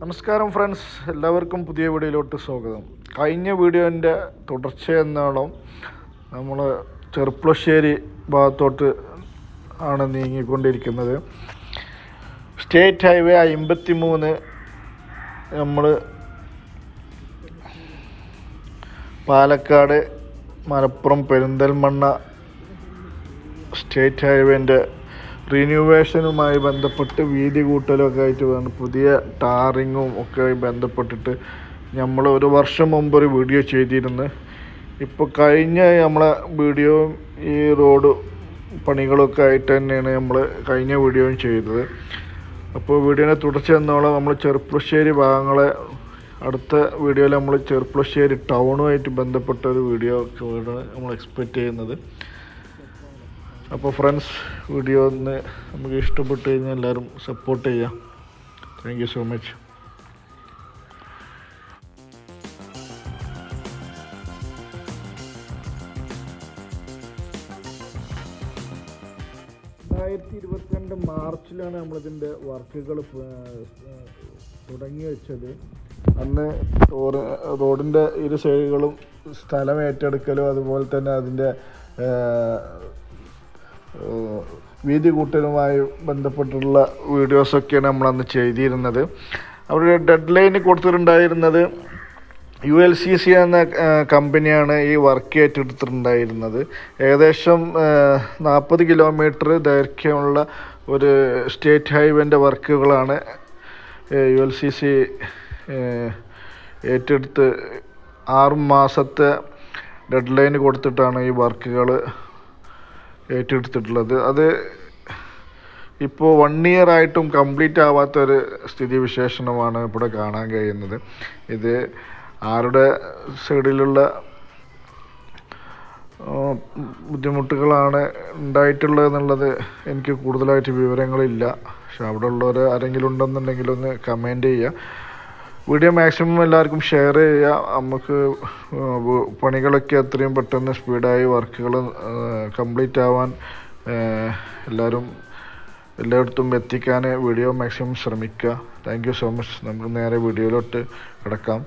നമസ്കാരം ഫ്രണ്ട്സ്, എല്ലാവർക്കും പുതിയ വീഡിയോയിലോട്ട് സ്വാഗതം. കഴിഞ്ഞ വീഡിയോൻ്റെ തുടർച്ചയെന്നോളം നമ്മൾ ചെർപ്പുളശ്ശേരി ഭാഗത്തോട്ട് ആണ് നീങ്ങിക്കൊണ്ടിരിക്കുന്നത്. സ്റ്റേറ്റ് ഹൈവേ 53 നമ്മൾ പാലക്കാട് മലപ്പുറം പെരിന്തൽമണ്ണ സ്റ്റേറ്റ് ഹൈവേൻ്റെ റിന്യൂവേഷനുമായി ബന്ധപ്പെട്ട് വീതി കൂട്ടലൊക്കെ ആയിട്ട് വേണം, പുതിയ ടാറിങ്ങും ഒക്കെ ബന്ധപ്പെട്ടിട്ട് നമ്മൾ ഒരു വർഷം മുമ്പ് ഒരു വീഡിയോ ചെയ്തിരുന്നു. ഇപ്പോൾ കഴിഞ്ഞ നമ്മളെ വീഡിയോയും ഈ റോഡ് പണികളൊക്കെ ആയിട്ട് തന്നെയാണ് നമ്മൾ കഴിഞ്ഞ വീഡിയോയും ചെയ്തത്. അപ്പോൾ വീഡിയോനെ തുടർച്ച എന്നോളം നമ്മൾ ചെർപ്പുളശ്ശേരി ഭാഗങ്ങളെ അടുത്ത വീഡിയോയിൽ നമ്മൾ ചെർപ്പുളശ്ശേരി ടൗണുമായിട്ട് ബന്ധപ്പെട്ട ഒരു വീഡിയോ ഒക്കെ നമ്മൾ എക്സ്പെക്റ്റ് ചെയ്യുന്നത്. അപ്പോൾ ഫ്രണ്ട്സ്, വീഡിയോ ഒന്ന് നമുക്ക് ഇഷ്ടപ്പെട്ട് കഴിഞ്ഞാൽ എല്ലാവരും സപ്പോർട്ട് ചെയ്യാം. Thank you so much. മാർച്ചിലാണ് നമ്മളിതിൻ്റെ വർക്കുകൾ തുടങ്ങി വെച്ചത്. അന്ന് റോഡിൻ്റെ ഇരു സൈഡുകളും സ്ഥലം ഏറ്റെടുക്കലും അതുപോലെ തന്നെ അതിൻ്റെ വീതി കൂട്ടലുമായി ബന്ധപ്പെട്ടുള്ള വീഡിയോസൊക്കെയാണ് നമ്മളന്ന് ചെയ്തിരുന്നത്. അവിടെ ഡെഡ് ലൈൻ കൊടുത്തിട്ടുണ്ടായിരുന്നത് ULCC എന്ന കമ്പനിയാണ് ഈ വർക്ക് ഏറ്റെടുത്തിട്ടുണ്ടായിരുന്നത്. ഏകദേശം 40 കിലോമീറ്റർ ദൈർഘ്യമുള്ള ഒരു സ്റ്റേറ്റ് ഹൈവേൻ്റെ വർക്കുകളാണ് ULCC ഏറ്റെടുത്ത് 6 മാസത്തെ ഡെഡ് ലൈൻ കൊടുത്തിട്ടാണ് ഈ വർക്കുകൾ ഏറ്റെടുത്തിട്ടുള്ളത്. അത് ഇപ്പോൾ 1 ഇയർ ആയിട്ടും കംപ്ലീറ്റ് ആവാത്തൊരു സ്ഥിതിവിശേഷണമാണ് ഇവിടെ കാണാൻ കഴിയുന്നത്. ഇത് ആരുടെ സൈഡിലുള്ള ബുദ്ധിമുട്ടുകളാണ് ഉണ്ടായിട്ടുള്ളത് എന്നുള്ളത് എനിക്ക് കൂടുതലായിട്ട് വിവരങ്ങളില്ല. പക്ഷെ അവിടെ ഉള്ളവർ ആരെങ്കിലും ഉണ്ടെന്നുണ്ടെങ്കിൽ ഒന്ന് കമൻറ്റ് ചെയ്യുക. വീഡിയോ മാക്സിമം എല്ലാവർക്കും ഷെയർ ചെയ്യുക. നമുക്ക് പണികളൊക്കെ എത്രയും പെട്ടെന്ന് സ്പീഡായി വർക്കുകൾ കംപ്ലീറ്റ് ആവാൻ എല്ലായിടത്തും എത്തിക്കാൻ വീഡിയോ മാക്സിമം ശ്രമിക്കുക. Thank you so much. നമുക്ക് നേരെ വീഡിയോയിലോട്ട് കിടക്കാം.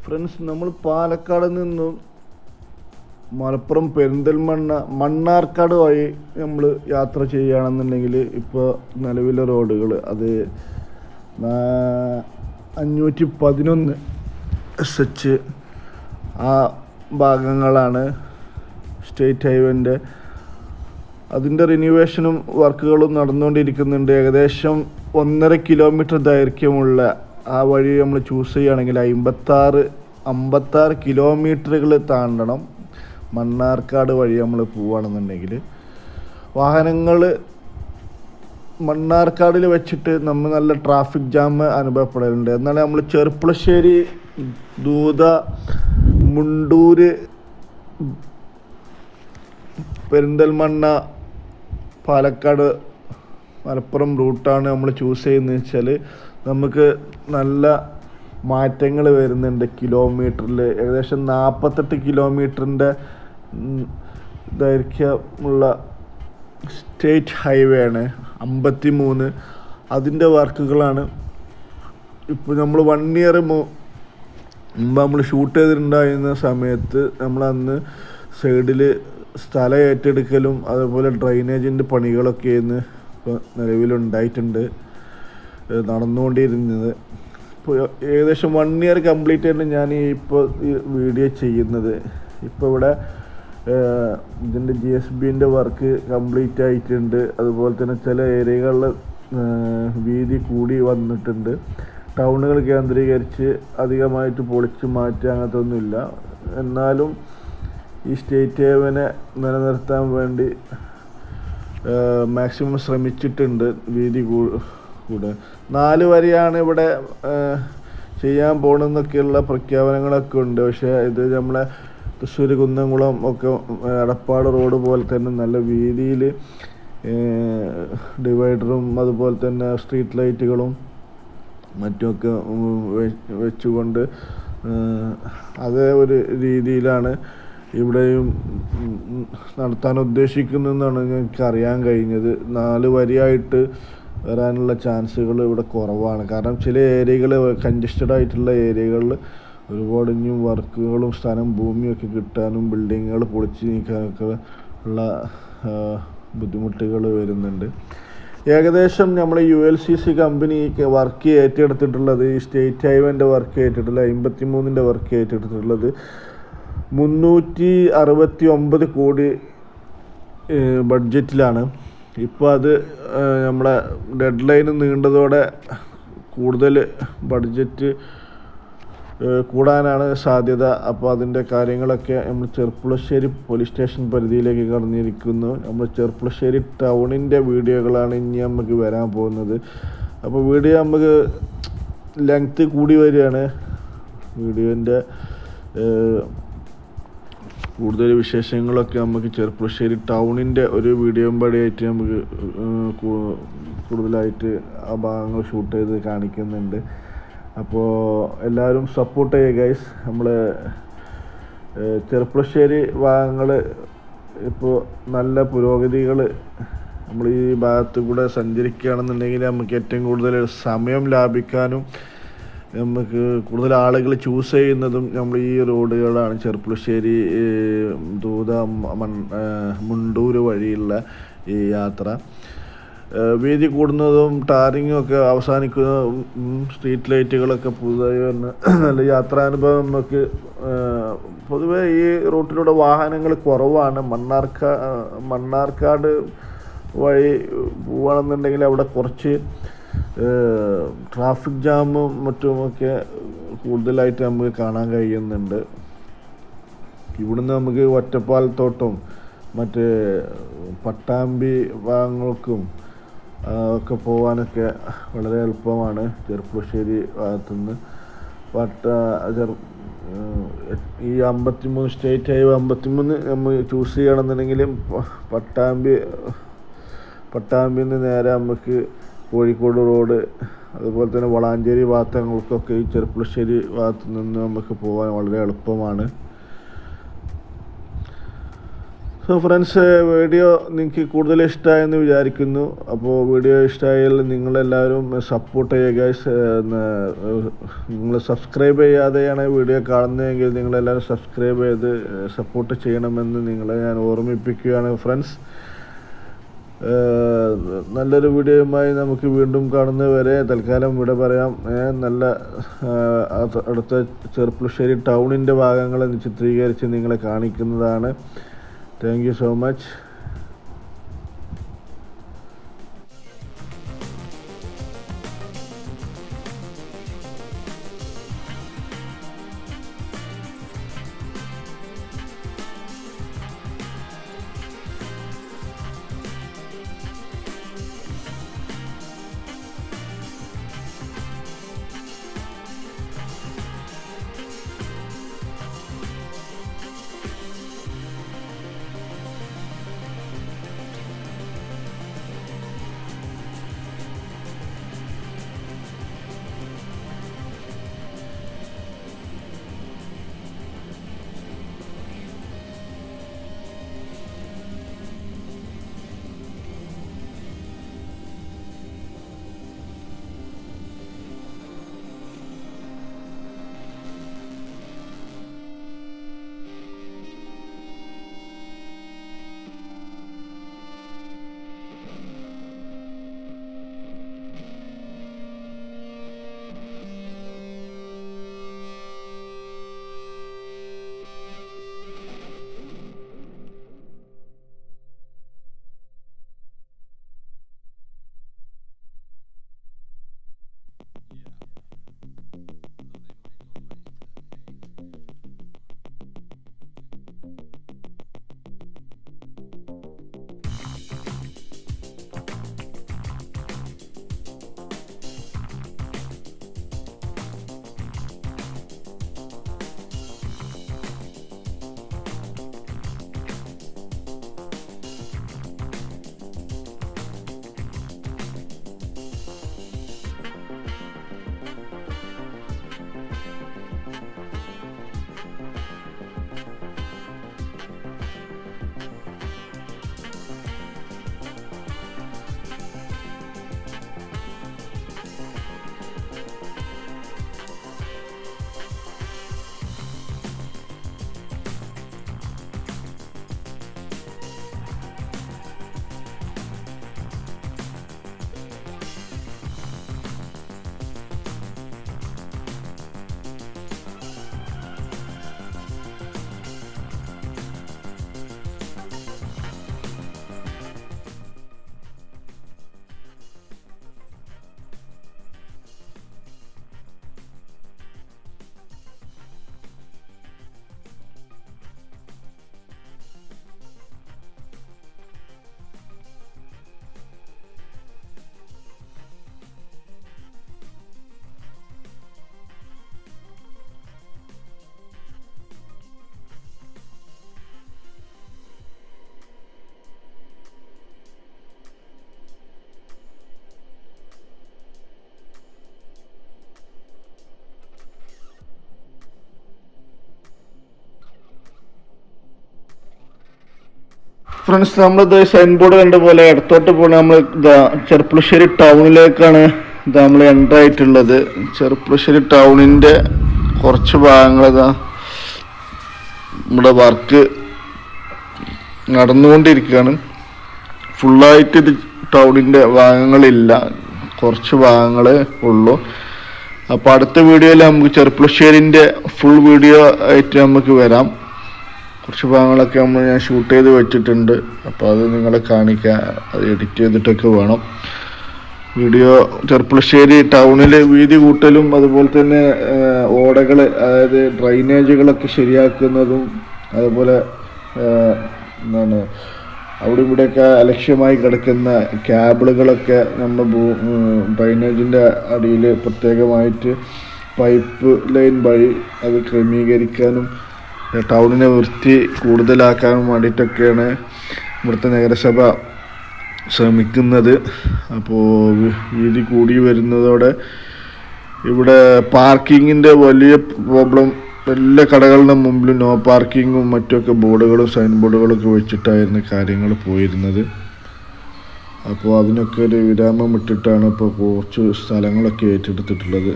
ഫ്രണ്ട്സ്, നമ്മൾ പാലക്കാട് നിന്നും മലപ്പുറം പെരിന്തൽമണ്ണ മണ്ണാർക്കാട് വഴി നമ്മൾ യാത്ര ചെയ്യുകയാണെന്നുണ്ടെങ്കിൽ ഇപ്പോൾ നിലവിലെ റോഡുകൾ അത് 511 SH ആ ഭാഗങ്ങളാണ് സ്റ്റേറ്റ് ഹൈവേൻ്റെ. അതിൻ്റെ റിന്യൂവേഷനും വർക്കുകളും നടന്നുകൊണ്ടിരിക്കുന്നുണ്ട്. ഏകദേശം 1.5 കിലോമീറ്റർ ദൈർഘ്യമുള്ള ആ വഴി നമ്മൾ ചൂസ് ചെയ്യുകയാണെങ്കിൽ 56 കിലോമീറ്ററുകൾ താണ്ടണം. മണ്ണാർക്കാട് വഴി നമ്മൾ പോവുകയാണെന്നുണ്ടെങ്കിൽ വാഹനങ്ങൾ മണ്ണാർക്കാടിൽ വെച്ചിട്ട് നമ്മൾ നല്ല ട്രാഫിക് ജാം അനുഭവപ്പെടലുണ്ട്. എന്നാൽ നമ്മൾ ചെർപ്പുളശ്ശേരി, ദൂത, മുണ്ടൂർ, പെരിന്തൽമണ്ണ, പാലക്കാട്, മലപ്പുറം റൂട്ടാണ് നമ്മൾ ചൂസ് ചെയ്യുന്നത് വെച്ചാൽ നമുക്ക് നല്ല മാറ്റങ്ങൾ വരുന്നുണ്ട്. കിലോമീറ്ററിൽ ഏകദേശം 48 കിലോമീറ്ററിൻ്റെ ദൈർഘ്യമുള്ള സ്റ്റേറ്റ് ഹൈവേ ആണ് 53. അതിൻ്റെ വർക്കുകളാണ് ഇപ്പോൾ നമ്മൾ 1 ഇയർ മുമ്പ് നമ്മൾ ഷൂട്ട് ചെയ്തിട്ടുണ്ടായിരുന്ന സമയത്ത് നമ്മളന്ന് സൈഡിൽ സ്ഥലം ഏറ്റെടുക്കലും അതുപോലെ ഡ്രൈനേജിൻ്റെ പണികളൊക്കെ ഇന്ന് ഇപ്പോൾ നിലവിലുണ്ടായിട്ടുണ്ട്, നടന്നുകൊണ്ടിരുന്നത്. ഇപ്പോൾ ഏകദേശം 1 ഇയർ കംപ്ലീറ്റ് ആയിട്ട് ഞാൻ ഇപ്പോൾ ഈ വീഡിയോ ചെയ്യുന്നത്. ഇപ്പോൾ ഇവിടെ ഇതിൻ്റെ GSBൻ്റെ വർക്ക് കംപ്ലീറ്റ് ആയിട്ടുണ്ട്. അതുപോലെ തന്നെ ചില ഏരിയകളിൽ വീതി കൂടി വന്നിട്ടുണ്ട്. ടൗണുകൾ കേന്ദ്രീകരിച്ച് അധികമായിട്ട് പൊളിച്ച് മാറ്റുക അങ്ങനത്തെ ഒന്നുമില്ല. എന്നാലും ഈ സ്റ്റേറ്റ് ഹൈവേനെ നിലനിർത്താൻ വേണ്ടി മാക്സിമം ശ്രമിച്ചിട്ടുണ്ട്. വീതി കൂടെ 4 വരെയാണ് ഇവിടെ ചെയ്യാൻ പോകണമെന്നൊക്കെയുള്ള പ്രഖ്യാപനങ്ങളൊക്കെ ഉണ്ട്. പക്ഷേ ഇത് നമ്മളെ തൃശ്ശൂർ കുന്നംകുളം ഒക്കെ എടപ്പാട് റോഡ് പോലെ തന്നെ നല്ല വീതിയിൽ ഡിവൈഡറും അതുപോലെ തന്നെ സ്ട്രീറ്റ് ലൈറ്റുകളും മറ്റുമൊക്കെ വെച്ചുകൊണ്ട് അതേ ഒരു രീതിയിലാണ് ഇവിടെയും നടത്താൻ ഉദ്ദേശിക്കുന്നതെന്നാണ് ഞങ്ങൾക്ക് അറിയാൻ കഴിഞ്ഞത്. 4 വരിയായിട്ട് വരാനുള്ള ചാൻസുകൾ ഇവിടെ കുറവാണ്. കാരണം ചില ഏരിയകൾ കൺജസ്റ്റഡ് ആയിട്ടുള്ള ഏരിയകളിൽ ഒരുപാട് ഇനിയും വർക്കുകളും സ്ഥലം ഭൂമിയൊക്കെ കിട്ടാനും ബിൽഡിങ്ങുകൾ പൊളിച്ച് നീക്കാനൊക്കെ ഉള്ള ബുദ്ധിമുട്ടുകൾ വരുന്നുണ്ട്. ഏകദേശം നമ്മൾ ULCC കമ്പനി വർക്ക് ഏറ്റെടുത്തിട്ടുള്ളത്, ഈ സ്റ്റേറ്റ് ഹൈവേൻ്റെ വർക്ക് ഏറ്റെടുത്തിട്ടുള്ളത് 53ൻ്റെ വർക്ക് ഏറ്റെടുത്തിട്ടുള്ളത് 369 കോടി ബഡ്ജറ്റിലാണ്. ഇപ്പോൾ അത് നമ്മളെ ഡെഡ് ലൈൻ നീണ്ടതോടെ കൂടുതൽ ബഡ്ജറ്റ് കൂടാനാണ് സാധ്യത. അപ്പോൾ അതിൻ്റെ കാര്യങ്ങളൊക്കെ നമ്മൾ ചെർപ്പുളശ്ശേരി പോലീസ് സ്റ്റേഷൻ പരിധിയിലേക്ക് കടന്നിരിക്കുന്നു. നമ്മൾ ചെർപ്പുളശ്ശേരി ടൗണിൻ്റെ വീഡിയോകളാണ് ഇനി നമുക്ക് വരാൻ പോകുന്നത്. അപ്പോൾ വീഡിയോ നമുക്ക് ലെങ്ത്ത് കൂടി വരികയാണ്. വീഡിയോൻ്റെ കൂടുതൽ വിശേഷങ്ങളൊക്കെ നമുക്ക് ചെർപ്പുളശ്ശേരി ടൗണിൻ്റെ ഒരു വീഡിയോ പടിയായിട്ട് നമുക്ക് കൂടുതലായിട്ട് ആ ഭാഗങ്ങൾ ഷൂട്ട് ചെയ്ത് കാണിക്കുന്നുണ്ട്. അപ്പോൾ എല്ലാവരും സപ്പോർട്ട് ചെയ്യുക ഗൈസ്. നമ്മൾ ചെർപ്പുളശ്ശേരി ഭാഗങ്ങൾ ഇപ്പോൾ നല്ല പുരോഗതികൾ നമ്മൾ ഈ ഭാഗത്ത് കൂടെ സഞ്ചരിക്കുകയാണെന്നുണ്ടെങ്കിൽ നമുക്ക് ഏറ്റവും കൂടുതൽ സമയം ലാഭിക്കാനും നമുക്ക് കൂടുതൽ ആളുകൾ ചൂസ് ചെയ്യുന്നതും നമ്മൾ ഈ റോഡുകളാണ്. ചെർപ്പുളശ്ശേരി, ദൂത, മുണ്ടൂർ വഴിയുള്ള ഈ യാത്ര വീതി കൂടുന്നതും ടാറിങ്ങും ഒക്കെ അവസാനിക്കുന്നതും സ്ട്രീറ്റ് ലൈറ്റുകളൊക്കെ പുതുതായി വന്ന് നല്ല യാത്രാനുഭവം നമുക്ക് പൊതുവേ ഈ റൂട്ടിലൂടെ വാഹനങ്ങൾ കുറവാണ്. മണ്ണാർക്കാട് വഴി പോവുകയാണെന്നുണ്ടെങ്കിൽ അവിടെ കുറച്ച് ട്രാഫിക് ജാമും മറ്റുമൊക്കെ കൂടുതലായിട്ട് നമുക്ക് കാണാൻ കഴിയുന്നുണ്ട്. ഇവിടുന്ന് നമുക്ക് ഒറ്റപ്പാലത്തോട്ടും മറ്റ് പട്ടാമ്പി ഭാഗങ്ങൾക്കും ഒക്കെ പോകാനൊക്കെ വളരെ എളുപ്പമാണ്. ചെർപ്പുളശ്ശേരി ഭാഗത്തുനിന്ന് ഈ 53 സ്റ്റേറ്റ് ഹൈവേ 53 നമ്മൾ ചൂസ് ചെയ്യണമെന്നുണ്ടെങ്കിൽ പട്ടാമ്പിയിൽ നിന്ന് നേരെ നമുക്ക് കോഴിക്കോട് റോഡ് അതുപോലെ തന്നെ വളാഞ്ചേരി ഭാഗങ്ങൾക്കൊക്കെ ഈ ചെർപ്പുളശ്ശേരി ഭാഗത്തു നിന്ന് നമുക്ക് പോകാൻ വളരെ എളുപ്പമാണ്. സോ ഫ്രണ്ട്സ്, വീഡിയോ നിങ്ങൾക്ക് കൂടുതൽ ഇഷ്ടമായെന്ന് വിചാരിക്കുന്നു. അപ്പോൾ വീഡിയോ ഇഷ്ടമായാൽ നിങ്ങളെല്ലാവരും സപ്പോർട്ട് ചെയ്യുക ഗൈസ്. നിങ്ങൾ സബ്സ്ക്രൈബ് ചെയ്യാതെയാണ് വീഡിയോ കാണുന്നതെങ്കിൽ നിങ്ങളെല്ലാവരും സബ്സ്ക്രൈബ് ചെയ്ത് സപ്പോർട്ട് ചെയ്യണമെന്ന് നിങ്ങളെ ഞാൻ ഓർമ്മിപ്പിക്കുകയാണ് ഫ്രണ്ട്സ്. നല്ലൊരു വീഡിയോയുമായി നമുക്ക് വീണ്ടും കാണുന്നവരെ തൽക്കാലം ഇവിടെ പറയാം. നല്ല അടുത്ത ചെർപ്പുളശ്ശേരി ടൗണിൻ്റെ ഭാഗങ്ങൾ ചിത്രീകരിച്ച് നിങ്ങളെ കാണിക്കുന്നതാണ്. Thank you so much. Friends, നമ്മളിത് സൈൻ ബോർഡ് കണ്ട പോലെ ഇടത്തോട്ട് പോകണ നമ്മൾ ചെർപ്പുളശ്ശേരി ടൗണിലേക്കാണ് നമ്മൾ എൻ്റർ ആയിട്ടുള്ളത്. ചെർപ്പുളശ്ശേരി ടൗണിൻ്റെ കുറച്ച് ഭാഗങ്ങൾ നമ്മുടെ വർക്ക് നടന്നുകൊണ്ടിരിക്കുകയാണ്. ഫുള്ളായിട്ട് ഇത് ടൗണിൻ്റെ ഭാഗങ്ങളില്ല, കുറച്ച് ഭാഗങ്ങളേ ഉള്ളൂ. അപ്പോൾ അടുത്ത വീഡിയോയിൽ നമുക്ക് ചെർപ്പുളശ്ശേരിൻ്റെ ഫുൾ വീഡിയോ ആയിട്ട് നമുക്ക് വരാം. കുറച്ച് ഭാഗങ്ങളൊക്കെ ഞാൻ ഷൂട്ട് ചെയ്ത് വെച്ചിട്ടുണ്ട്. അപ്പോൾ അത് നിങ്ങളെ കാണിക്കാൻ, അത് എഡിറ്റ് ചെയ്തിട്ടൊക്കെ വേണം വീഡിയോ. ചെർപ്പുളശ്ശേരി ടൗണിൽ വീതി കൂട്ടലും അതുപോലെ തന്നെ ഓടകൾ, അതായത് ഡ്രൈനേജുകളൊക്കെ ശരിയാക്കുന്നതും, അതുപോലെ അവിടെ ഇവിടെയൊക്കെ അലക്ഷ്യമായി കിടക്കുന്ന കേബിളുകളൊക്കെ നമ്മൾ ഡ്രൈനേജിൻ്റെ അടിയിൽ പ്രത്യേകമായിട്ട് പൈപ്പ് ലൈൻ വഴി അത് ക്രമീകരിക്കാനും ടൗണിനെ വൃത്തി കൂടുതലാക്കാനും വേണ്ടിയിട്ടൊക്കെയാണ് ഇവിടുത്തെ നഗരസഭ ശ്രമിക്കുന്നത്. അപ്പോൾ വീതി കൂടി വരുന്നതോടെ ഇവിടെ പാർക്കിങ്ങിൻ്റെ വലിയ പ്രോബ്ലം. എല്ലാ കടകളുടെ മുമ്പിലും നോ പാർക്കിങ്ങും മറ്റൊക്കെ ബോർഡുകളും സൈൻ ബോർഡുകളൊക്കെ വെച്ചിട്ടായിരുന്നു കാര്യങ്ങൾ പോയിരുന്നത്. അപ്പോൾ അതിനൊക്കെ ഒരു വിരാമം ഇട്ടിട്ടാണ് ഇപ്പോൾ കുറച്ച് സ്ഥലങ്ങളൊക്കെ ഏറ്റെടുത്തിട്ടുള്ളത്.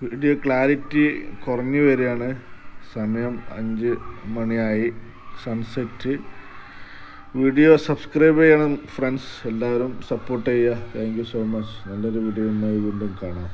വീഡിയോ ക്ലാരിറ്റി കുറഞ്ഞു വരികയാണ്. സമയം 5 മണിയായി. സൺസെറ്റ് വീഡിയോ സബ്സ്ക്രൈബ് ചെയ്യണം ഫ്രണ്ട്സ്, എല്ലാവരും സപ്പോർട്ട് ചെയ്യുക. Thank you so much. നല്ലൊരു വീഡിയോയുമായി വീണ്ടും കാണാം.